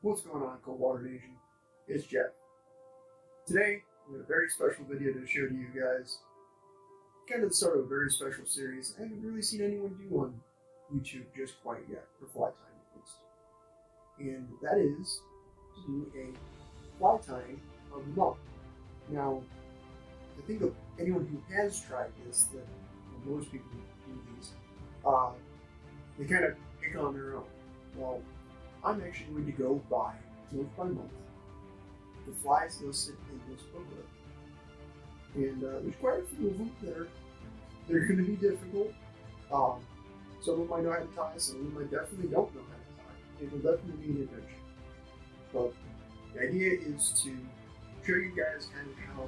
What's going on, Coldwater Nation? It's Geoff. Today, we have a very special video to show to you guys. Kind of the start of a very special series I haven't really seen anyone do on YouTube just quite yet, for fly tying at least. And that is to do a fly tying of the month. Now, I think of anyone who has tried this, that most people who do these, they kind of pick on their own. Well, I'm actually going to go by month the flies listed in this booklet. And there's quite a few of them that they're going to be difficult. Some of them I know how to tie, some of them I definitely don't know how to tie. It will definitely be an adventure. But the idea is to show you guys kind of how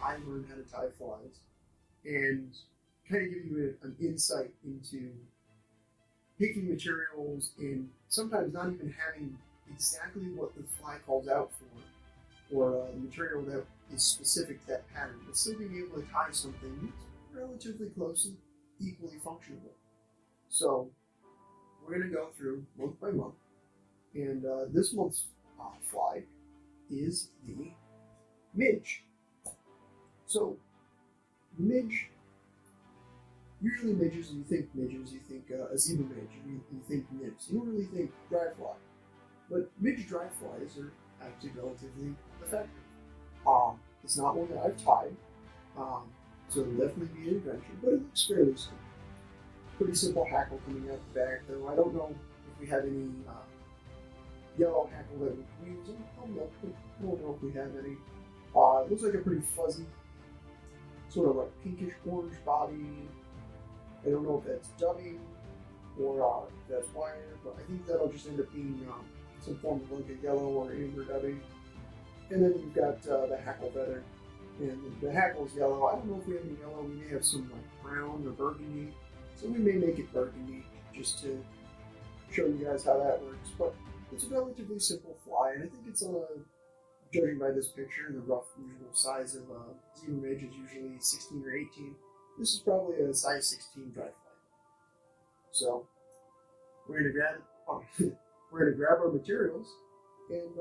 I learned how to tie flies and kind of give you an insight into picking materials and sometimes not even having exactly what the fly calls out for, or the material that is specific to that pattern, but still being able to tie something that's relatively close and equally functional. So we're going to go through month by month, and this month's fly is the Midge. So the Midge, usually midges, you think a zebra midge, you think nibs. You don't really think dry fly. But midge dry flies are actually relatively effective. It's not one that I've tied, so it'll definitely be an adventure, but it looks fairly simple. Pretty simple hackle coming out the back, though I don't know if we have any yellow hackle that we can use. I don't know if we have any. It looks like a pretty fuzzy, sort of like pinkish orange body. I don't know if that's dubbing or if that's wire, but I think that'll just end up being some form of like a yellow or amber dubbing. And then you've got the hackle feather, and the hackle's yellow. I don't know if we have any yellow. We may have some like brown or burgundy, so we may make it burgundy just to show you guys how that works. But it's a relatively simple fly, and I think it's judging by this picture, the rough usual size of zebra midge is usually 16 or 18. This is probably a size 16 dry fly. So we're gonna grab our materials, and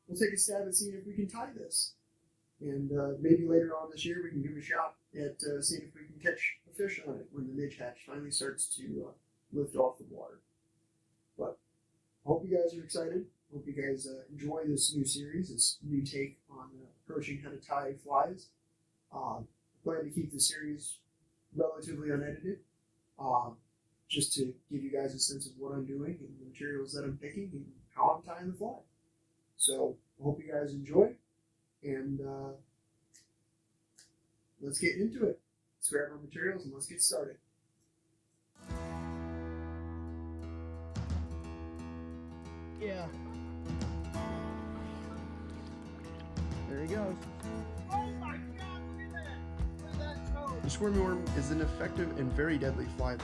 we'll take a stab at seeing if we can tie this. And maybe later on this year we can give a shot at seeing if we can catch a fish on it when the midge hatch finally starts to lift off the water. But I hope you guys are excited. Hope you guys enjoy this new series, this new take on approaching how to tie flies. Plan to keep the series relatively unedited, just to give you guys a sense of what I'm doing and the materials that I'm picking and how I'm tying the fly. So I hope you guys enjoy, and let's get into it. Let's grab our materials and let's get started. Yeah. There he goes. Oh my God, look at that! Look at that toe! The squirmy worm is an effective and very deadly fly.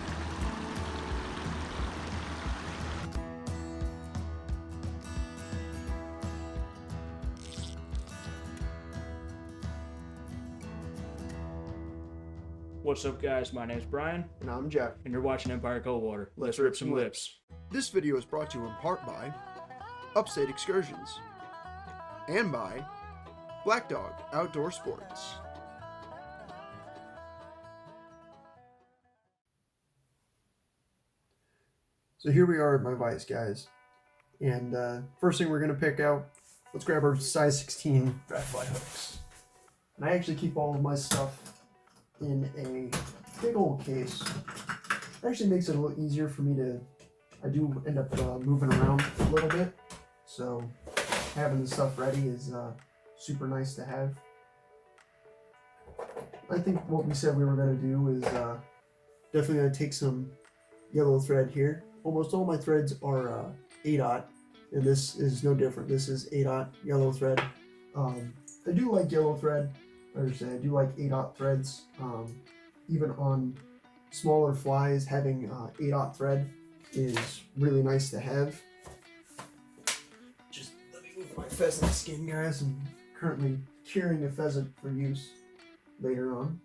What's up, guys? My name's Brian, And I'm Geoff. and you're watching Empire Coldwater. Let's rip some lips. This video is brought to you in part by Upstate Excursions and by Black Dog Outdoor Sports. So here we are at my vise, guys. And first thing we're going to pick out, let's grab our size 16 dry fly hooks. And I actually keep all of my stuff in a big old case. It actually makes it a little easier for me to, I do end up moving around a little bit. So having the stuff ready is super nice to have. I think what we said we were going to do is definitely going to take some yellow thread here. Almost all my threads are 8/0, and this is no different. This is 8/0 yellow thread. I do like yellow thread. I do like 8/0 threads. Even on smaller flies, having 8/0 thread is really nice to have. Just let me move my pheasant skin, guys. I'm currently curing a pheasant for use later on.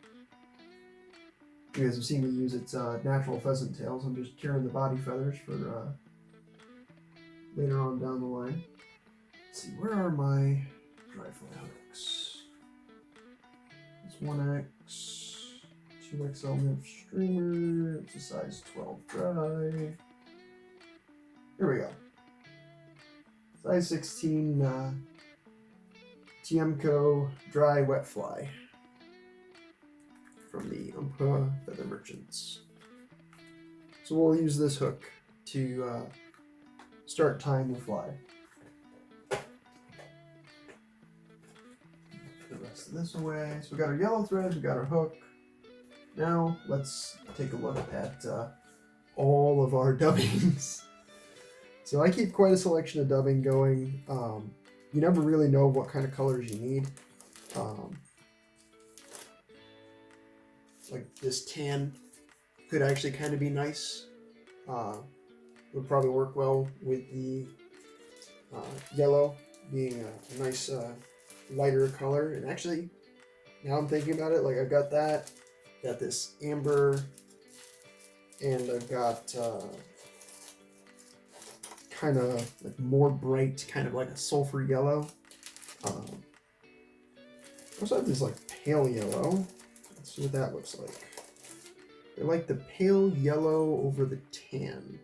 You guys have seen me use its natural pheasant tails. I'm just curing the body feathers for later on down the line. Let's see, where are my dry fly hooks? It's 1X, 2XL nymph streamer, it's a size 12 dry. Here we go. Size 16 TMCO dry wet fly from the Feather Merchants. So we'll use this hook to start tying the fly. The rest of this away. So we got our yellow thread, we got our hook. Now let's take a look at all of our dubbings. So I keep quite a selection of dubbing going. You never really know what kind of colors you need. Like this tan could actually kind of be nice. Would probably work well with the yellow being a nice lighter color. And actually, now I'm thinking about it, like I've got that, got this amber, and I've got kind of like more bright, kind of like a sulfur yellow. I also have this like pale yellow. Let's see what that looks like. I like the pale yellow over the tan.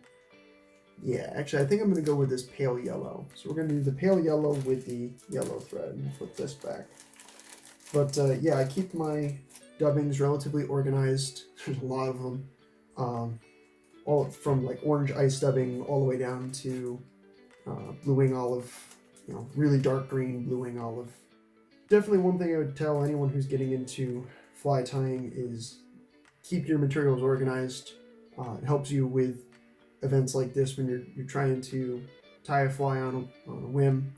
Yeah, actually I think I'm going to go with this pale yellow. So we're going to do the pale yellow with the yellow thread and flip this back. But yeah, I keep my dubbings relatively organized. There's a lot of them. All from like orange ice dubbing all the way down to blue wing olive, you know, really dark green blue wing olive. Definitely one thing I would tell anyone who's getting into fly tying is keep your materials organized. It helps you with events like this when you're trying to tie a fly on a whim.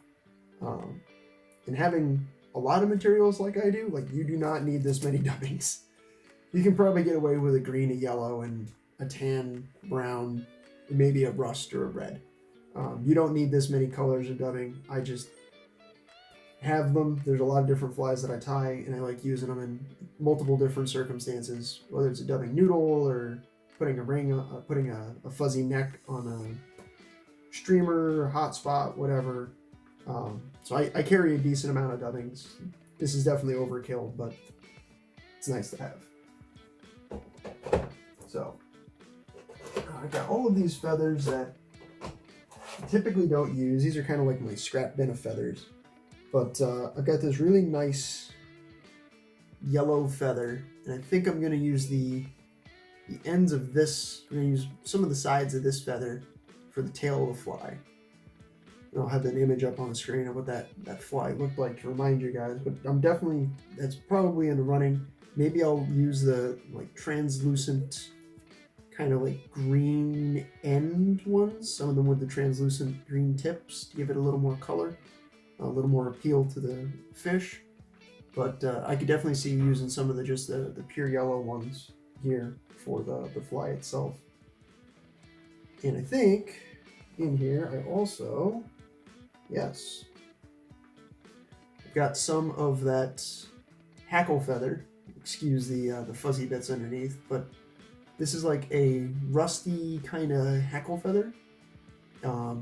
And having a lot of materials like I do, like you do not need this many dubbings. You can probably get away with a green, a yellow, and a tan, brown, and maybe a rust or a red. You don't need this many colors of dubbing. I just have them. There's a lot of different flies that I tie, and I like using them in multiple different circumstances, whether it's a dubbing noodle or putting a ring, putting a fuzzy neck on a streamer, hot spot, whatever. So I carry a decent amount of dubbings. This is definitely overkill, but it's nice to have. So I got all of these feathers that I typically don't use. These are kind of like my scrap bin of feathers. But I've got this really nice yellow feather, and I think I'm going to use the ends of this. I'm going to use some of the sides of this feather for the tail of the fly. And I'll have an image up on the screen of what that fly looked like to remind you guys. But that's probably in the running. Maybe I'll use the like translucent kind of like green end ones, some of them with the translucent green tips to give it a little more color, a little more appeal to the fish. But I could definitely see using some of the pure yellow ones here for the fly itself. And I think in here I also, yes, I've got some of that hackle feather. Excuse the fuzzy bits underneath, but this is like a rusty kind of hackle feather.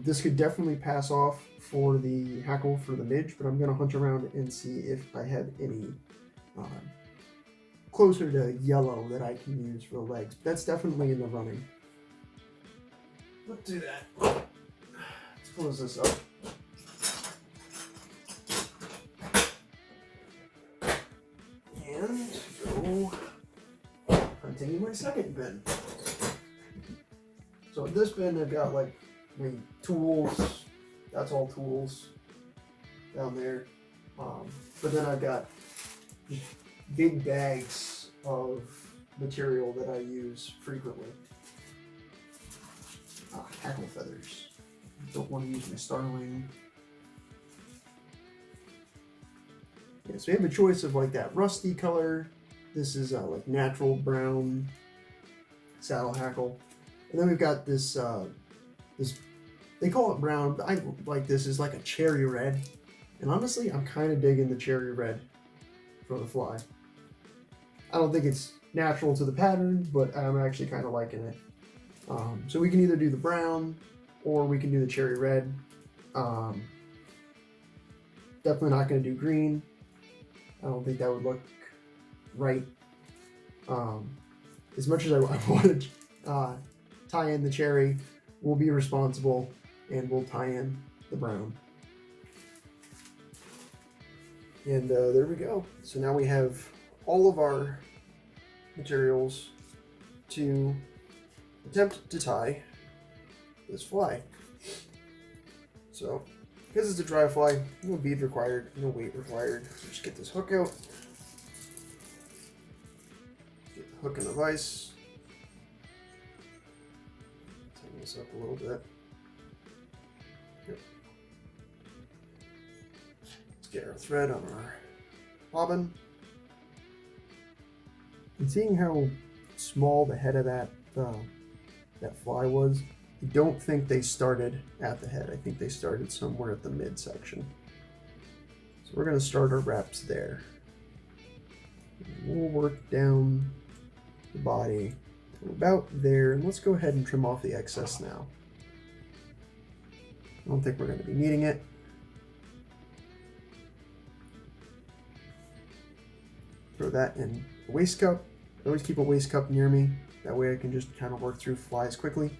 This could definitely pass off for the hackle for the midge, but I'm going to hunt around and see if I have any closer to yellow that I can use for the legs. That's definitely in the running. Let's do that. Let's close this up. And go hunting in my second bin. So in this bin I've got like my tools, that's all tools down there. But then I've got big bags of material that I use frequently. Hackle feathers. Don't want to use my starling. Yeah, so we have a choice of like that rusty color. This is like natural brown saddle hackle. And then we've got this, they call it brown, but I like this is like a cherry red. And honestly, I'm kind of digging the cherry red for the fly. I don't think it's natural to the pattern, but I'm actually kind of liking it. So we can either do the brown, or we can do the cherry red. Definitely not going to do green. I don't think that would look right. As much as I want to tie in the cherry, we'll be responsible and we'll tie in the brown. And there we go. So now we have all of our materials to attempt to tie this fly. So, because it's a dry fly, no bead required, no weight required. So just get this hook out. Get the hook in the vise. Tighten this up a little bit. Yep. Let's get our thread on our bobbin. And seeing how small the head of that fly was, I don't think they started at the head. I think they started somewhere at the midsection. So we're going to start our wraps there. We'll work down the body to about there, and let's go ahead and trim off the excess now. I don't think we're going to be needing it. Throw that in a waste cup. I always keep a waste cup near me. That way I can just kind of work through flies quickly.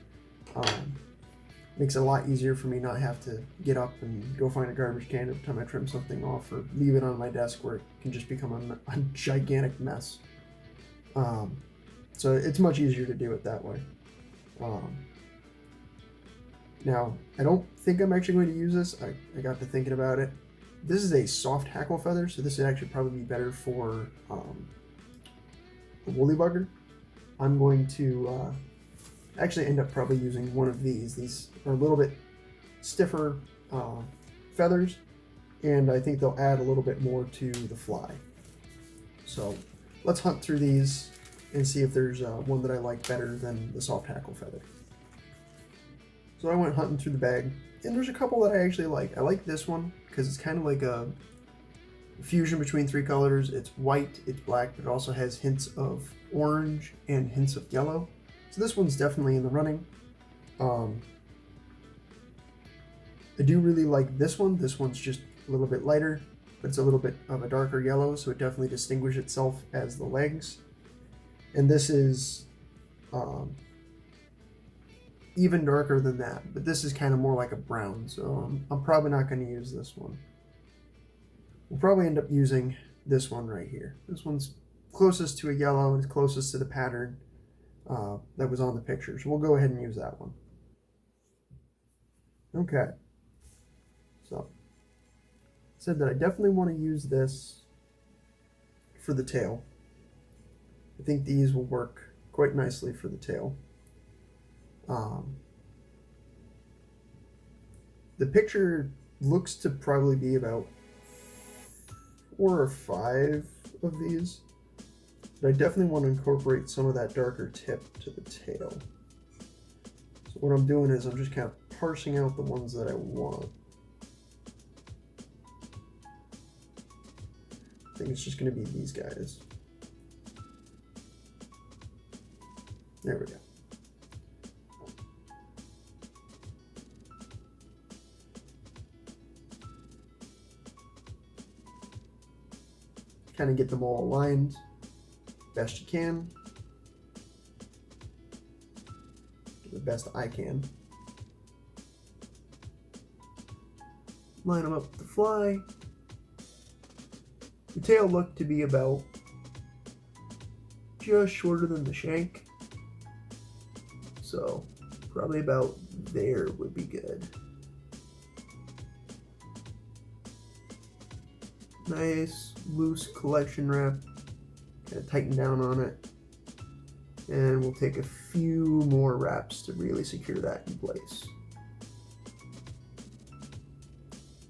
Makes it a lot easier for me not have to get up and go find a garbage can every time I trim something off or leave it on my desk where it can just become a gigantic mess. So it's much easier to do it that way. Now, I don't think I'm actually going to use this. I got to thinking about it. This is a soft hackle feather, so this would actually probably be better for the woolly bugger. I'm going to actually end up probably using one of these. These are a little bit stiffer feathers, and I think they'll add a little bit more to the fly. So let's hunt through these and see if there's one that I like better than the soft hackle feather. So I went hunting through the bag, and there's a couple that I actually like. I like this one because it's kind of like a fusion between three colors. It's white, it's black, but it also has hints of orange and hints of yellow. So this one's definitely in the running. I do really like this one. This one's just a little bit lighter, but it's a little bit of a darker yellow, so it definitely distinguishes itself as the legs. And this is even darker than that, but this is kind of more like a brown, so I'm probably not going to use this one. We'll probably end up using this one right here. This one's closest to a yellow and it's closest to the pattern that was on the picture, so we'll go ahead and use that one. Okay, so I said that I definitely want to use this for the tail. I think these will work quite nicely for the tail. The picture looks to probably be about 4 or 5 of these, but I definitely want to incorporate some of that darker tip to the tail. So what I'm doing is I'm just kind of parsing out the ones that I want. I think it's just going to be these guys. There we go. Kind of get them all aligned best you can. The best I can. Line them up with the fly. The tail looked to be about just shorter than the shank. So probably about there would be good. Nice loose collection wrap. Kind of tighten down on it. And we'll take a few more wraps to really secure that in place.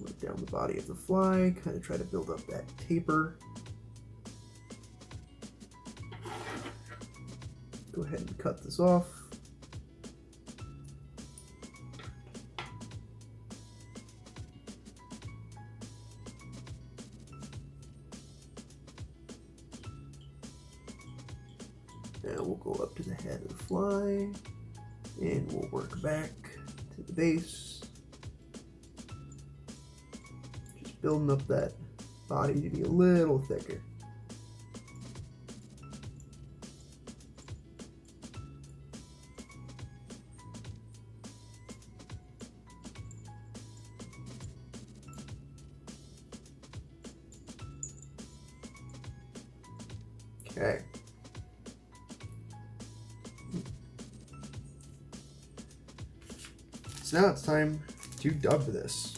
Work down the body of the fly, kind of try to build up that taper. Go ahead and cut this off. Now we'll go up to the head of the fly, and we'll work back to to the base. Just building up that body to be a little thicker. Okay. So now it's time to dub this.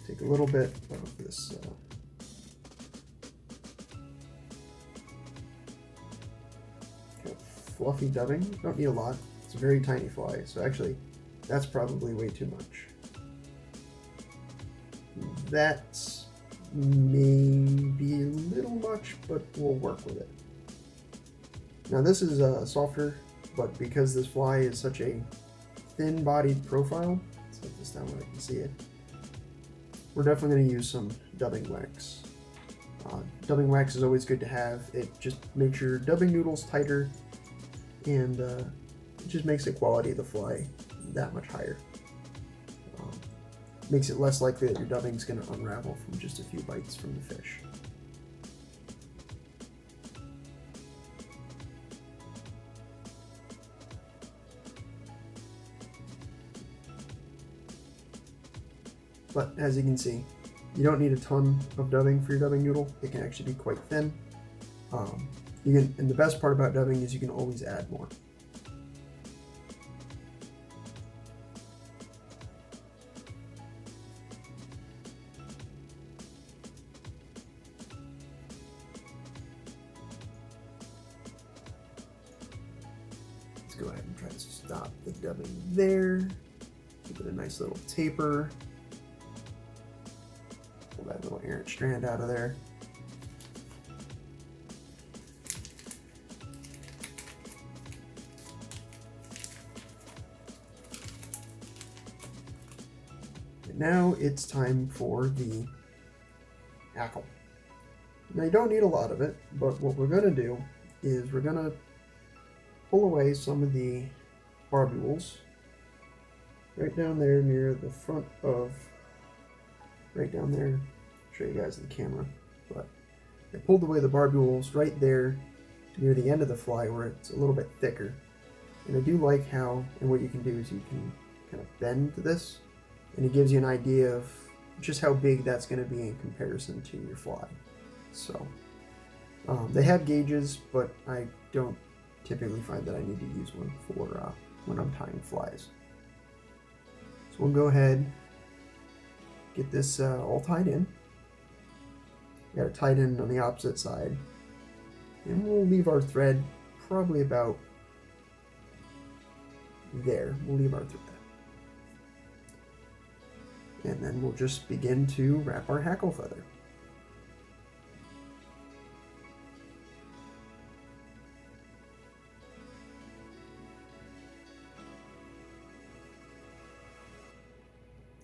Take a little bit of this kind of fluffy dubbing. You don't need a lot. It's a very tiny fly, so actually that's probably way too much. That's maybe a little much, but we'll work with it. Now this is softer, but because this fly is such a thin-bodied profile, let's set this down where I can see it, we're definitely going to use some dubbing wax. Dubbing wax is always good to have. It just makes your dubbing noodles tighter, and it just makes the quality of the fly that much higher. Makes it less likely that your dubbing is going to unravel from just a few bites from the fish. But as you can see, you don't need a ton of dubbing for your dubbing noodle. It can actually be quite thin. And the best part about dubbing is you can always add more. Let's go ahead and try to stop the dubbing there. Give it a nice little taper. Pull that little errant strand out of there. And now it's time for the hackle. Now you don't need a lot of it, but what we're going to do is we're going to pull away some of the barbules right down there near the front of, right down there, I'll show you guys in the camera, but I pulled away the barbules right there near the end of the fly where it's a little bit thicker. And I do like how, and what you can do is you can kind of bend this, and it gives you an idea of just how big that's going to be in comparison to your fly. So they have gauges, but I don't typically find that I need to use one for when I'm tying flies. So we'll go ahead, get this all tied in. Got it tied in on the opposite side, and we'll leave our thread probably about there. We'll leave our thread, and then we'll just begin to wrap our hackle feather.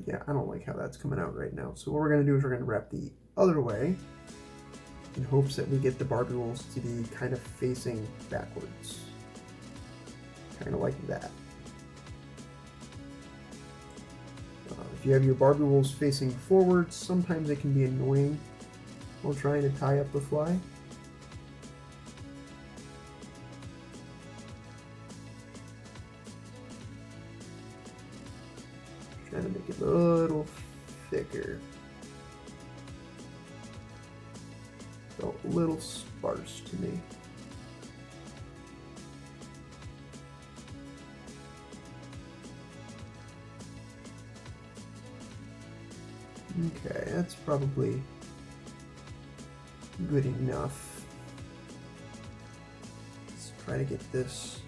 Yeah, I don't like how that's coming out right now. So what we're going to do is we're going to wrap the other way in hopes that we get the barbules to be kind of facing backwards. Kind of like that. If you have your barbules facing forwards, sometimes it can be annoying while trying to tie up the fly. Trying to make it a little thicker. Felt a little sparse to me. Okay, that's probably good enough. Let's try to get this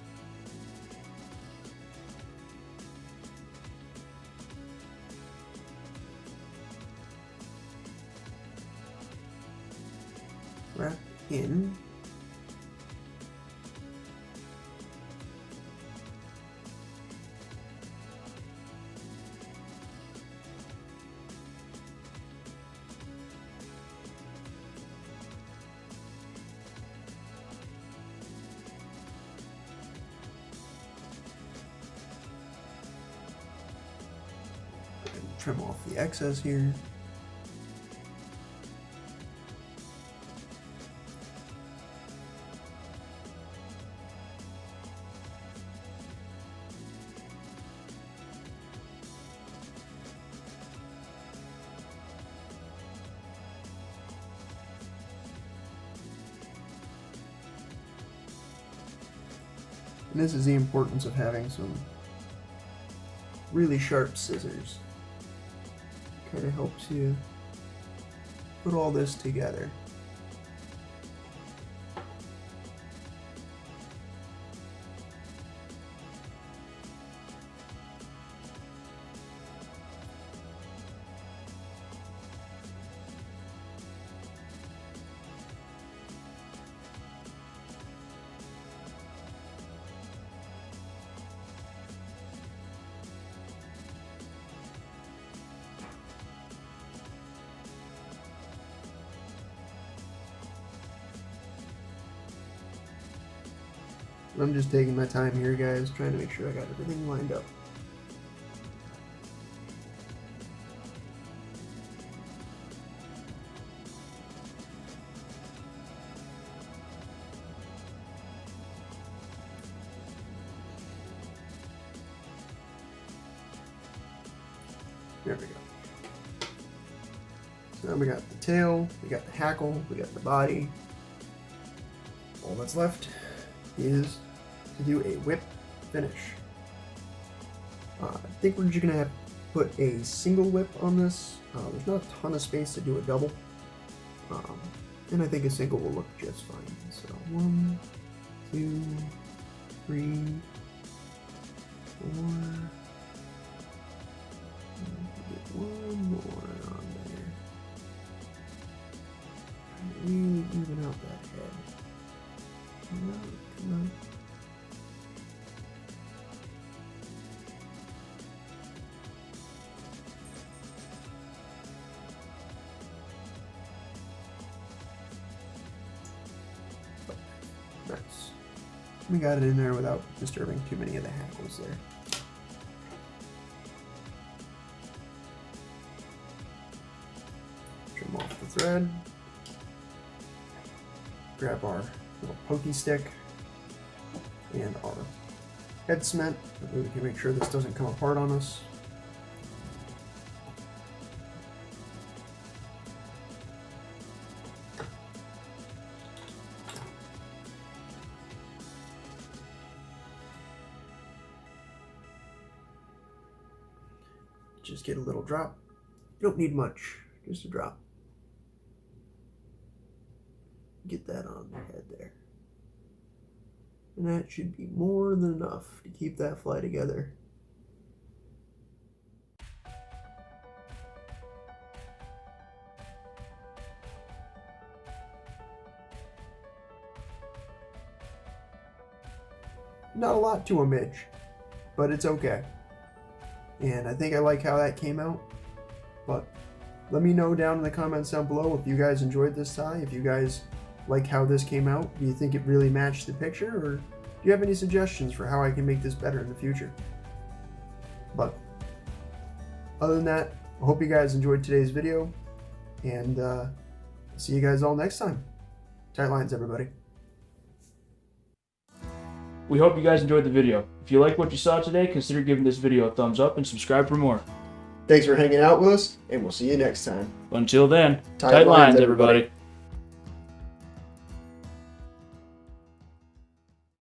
wrapped in. Trim off the excess here. And this is the importance of having some really sharp scissors. Kind of helps you put all this together. I'm just taking my time here, guys, trying to make sure I got everything lined up. There we go. So now we got the tail, we got the hackle, we got the body. All that's left is to do a whip finish. I think we're just gonna have to put a single whip on this. There's not a ton of space to do a double, and I think a single will look just fine. So 1, 2, 3, 4. Get one more on there. Really even out that head. Come on. Nice. We got it in there without disturbing too many of the hackles there. Trim off the thread. Grab our little pokey stick and our head cement. We can make sure this doesn't come apart on us. Just get a little drop. You don't need much, just a drop. Get that on the head there. And that should be more than enough to keep that fly together. Not a lot to a Midge, but it's okay. And I think I like how that came out. But let me know down in the comments down below if you guys enjoyed this tie, if you guys like how this came out. Do you think it really matched the picture, or do you have any suggestions for how I can make this better in the future? But other than that, I hope you guys enjoyed today's video, and see you guys all next time. Tight lines, everybody. We hope you guys enjoyed the video. If you like what you saw today, consider giving this video a thumbs up and subscribe for more. Thanks for hanging out with us, and we'll see you next time. Until then, tight lines, everybody.